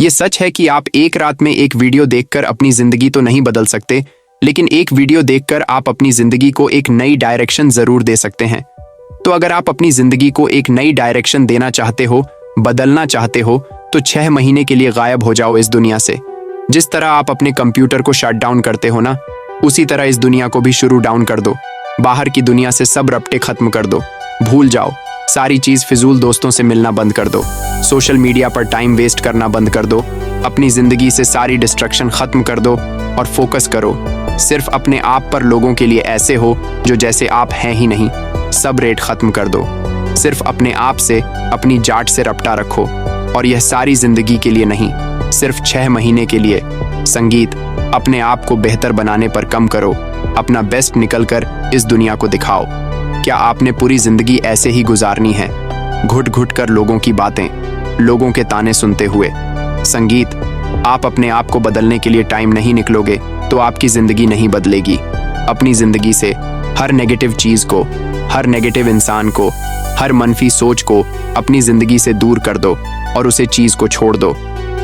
ये सच है कि आप एक रात में एक वीडियो देखकर अपनी जिंदगी तो नहीं बदल सकते, लेकिन एक वीडियो देखकर आप अपनी जिंदगी को एक नई डायरेक्शन जरूर दे सकते हैं। तो अगर आप अपनी जिंदगी को एक नई डायरेक्शन देना चाहते हो, बदलना चाहते हो, तो 6 महीने के लिए गायब हो जाओ इस दुनिया से। जिस तरह आप अपने कंप्यूटर को शट डाउन करते हो ना, उसी तरह इस दुनिया को भी शुरू डाउन कर दो। बाहर की दुनिया से सब रपटे खत्म कर दो, भूल जाओ। सारी चीज फिजूल दोस्तों से मिलना बंद कर दो, सोशल मीडिया पर टाइम वेस्ट करना बंद कर दो, अपनी जिंदगी से सारी डिस्ट्रैक्शन खत्म कर दो और फोकस करो सिर्फ अपने आप पर। लोगों के लिए ऐसे हो जो जैसे आप हैं ही नहीं। सब रेट खत्म कर दो, सिर्फ अपने आप से, अपनी जाट से रपटा रखो। और यह सारी जिंदगी के लिए नहीं, सिर्फ 6 महीने के लिए। संगीत, अपने आप को बेहतर बनाने पर कम करो, अपना बेस्ट निकलकर इस दुनिया को दिखाओ। क्या आपने पूरी जिंदगी ऐसे ही गुजारनी है, घुट घुट कर लोगों की बातें, लोगों के ताने सुनते हुए? संगीत, आप अपने आप को बदलने के लिए टाइम नहीं निकलोगे तो आपकी जिंदगी नहीं बदलेगी। अपनी जिंदगी से हर नेगेटिव चीज को, हर नेगेटिव इंसान को, हर मनफी सोच को अपनी जिंदगी से दूर कर दो और उसे चीज को छोड़ दो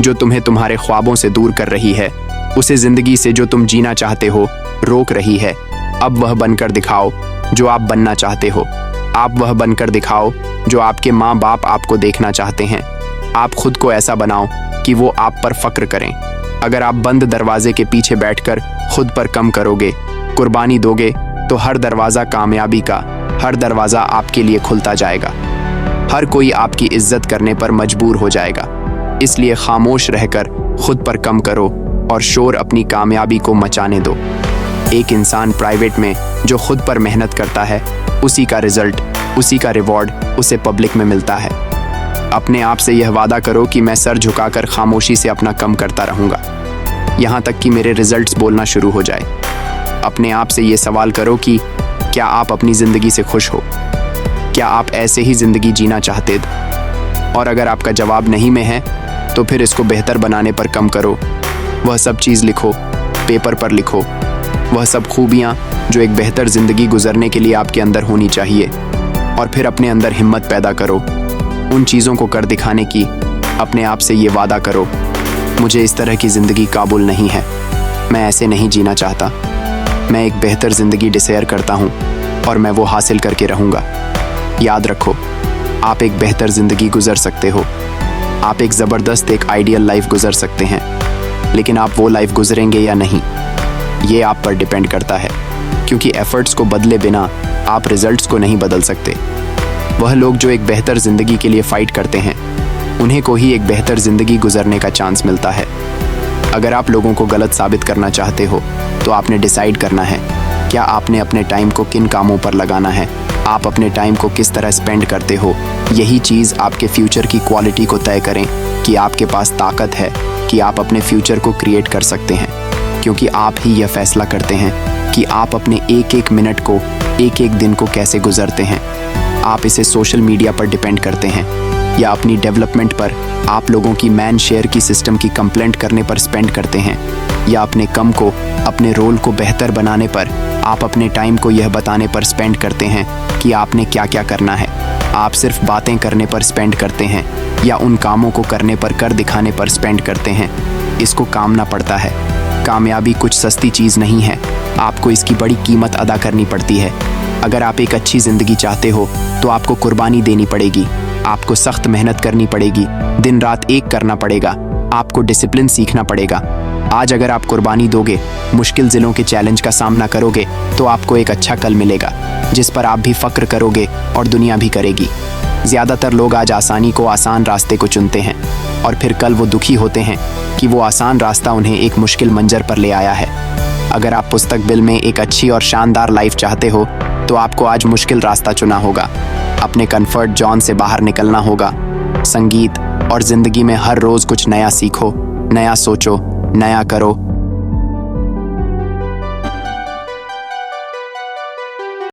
जो तुम्हें तुम्हारे ख्वाबों से दूर कर रही है। उसे जिंदगी से जो तुम जीना चाहते हो रोक रही है। अब वह बनकर दिखाओ जो आप बनना चाहते हो। आप वह बनकर दिखाओ जो आपके माँ बाप आपको देखना चाहते हैं। आप खुद को ऐसा बनाओ कि वो आप पर फक्र करें। अगर आप बंद दरवाजे के पीछे बैठकर खुद पर कम करोगे, कुर्बानी दोगे, तो हर दरवाजा कामयाबी का, हर दरवाजा आपके लिए खुलता जाएगा। हर कोई आपकी इज्जत करने पर मजबूर हो जाएगा। इसलिए खामोश रहकर खुद पर कम करो और शोर अपनी कामयाबी को मचाने दो। एक इंसान प्राइवेट में जो खुद पर मेहनत करता है, उसी का रिजल्ट, उसी का रिवॉर्ड उसे पब्लिक में मिलता है। अपने आप से यह वादा करो कि मैं सर झुकाकर खामोशी से अपना कम करता रहूंगा, यहाँ तक कि मेरे रिजल्ट्स बोलना शुरू हो जाए। अपने आप से यह सवाल करो कि क्या आप अपनी ज़िंदगी से खुश हो? क्या आप ऐसे ही ज़िंदगी जीना चाहते थे? और अगर आपका जवाब नहीं में है, तो फिर इसको बेहतर बनाने पर कम करो। वह सब चीज़ लिखो, पेपर पर लिखो, वह सब खूबियाँ जो एक बेहतर ज़िंदगी गुजरने के लिए आपके अंदर होनी चाहिए। और फिर अपने अंदर हिम्मत पैदा करो उन चीज़ों को कर दिखाने की। अपने आप से ये वादा करो, मुझे इस तरह की ज़िंदगी काबुल नहीं है, मैं ऐसे नहीं जीना चाहता। मैं एक बेहतर ज़िंदगी डिज़ायर करता हूँ और मैं वो हासिल करके रहूँगा। याद रखो, आप एक बेहतर ज़िंदगी गुजर सकते हो। आप एक ज़बरदस्त, एक आइडियल लाइफ गुजर सकते हैं, लेकिन आप वो लाइफ गुजरेंगे या नहीं, ये आप पर डिपेंड करता है। क्योंकि एफर्ट्स को बदले बिना आप रिजल्ट्स को नहीं बदल सकते। वह लोग जो एक बेहतर ज़िंदगी के लिए फ़ाइट करते हैं, उन्हें को ही एक बेहतर ज़िंदगी गुजरने का चांस मिलता है। अगर आप लोगों को गलत साबित करना चाहते हो, तो आपने डिसाइड करना है क्या आपने अपने टाइम को किन कामों पर लगाना है, आप अपने टाइम को किस तरह स्पेंड करते हो। यही चीज़ आपके फ्यूचर की क्वालिटी को तय करें कि आपके पास ताकत है कि आप अपने फ्यूचर को क्रिएट कर सकते हैं। क्योंकि आप ही यह फैसला करते हैं कि आप अपने एक एक मिनट को, एक एक दिन को कैसे गुजरते हैं। आप इसे सोशल मीडिया पर डिपेंड करते हैं या अपनी डेवलपमेंट पर, आप लोगों की मैन शेयर की सिस्टम की कंप्लेंट करने पर स्पेंड करते हैं, या अपने कम को, अपने रोल को बेहतर बनाने पर, आप अपने टाइम को यह बताने पर स्पेंड करते हैं कि आपने क्या क्या करना है। आप सिर्फ बातें करने पर स्पेंड करते हैं या उन कामों को करने पर, कर दिखाने पर स्पेंड करते हैं। इसको कामना पड़ता है। कामयाबी कुछ सस्ती चीज़ नहीं है, आपको इसकी बड़ी कीमत अदा करनी पड़ती है। अगर आप एक अच्छी ज़िंदगी चाहते हो, तो आपको कुर्बानी देनी पड़ेगी, आपको सख्त मेहनत करनी पड़ेगी, दिन रात एक करना पड़ेगा, आपको डिसिप्लिन सीखना पड़ेगा। आज अगर आप कुर्बानी दोगे, मुश्किल ज़िलों के चैलेंज का सामना करोगे, तो आपको एक अच्छा कल मिलेगा जिस पर आप भी फ़क्र करोगे और दुनिया भी करेगी। ज़्यादातर लोग आज आसानी को, आसान रास्ते को चुनते हैं और फिर कल वो दुखी होते हैं कि वो आसान रास्ता उन्हें एक मुश्किल मंजर पर ले आया है। अगर आप मुस्तकबिल में एक अच्छी और शानदार लाइफ चाहते हो, तो आपको आज मुश्किल रास्ता चुना होगा। अपने कंफर्ट जोन से बाहर निकलना होगा। संगीत और ज़िंदगी में हर रोज़ कुछ नया सीखो, नया सोचो, नया करो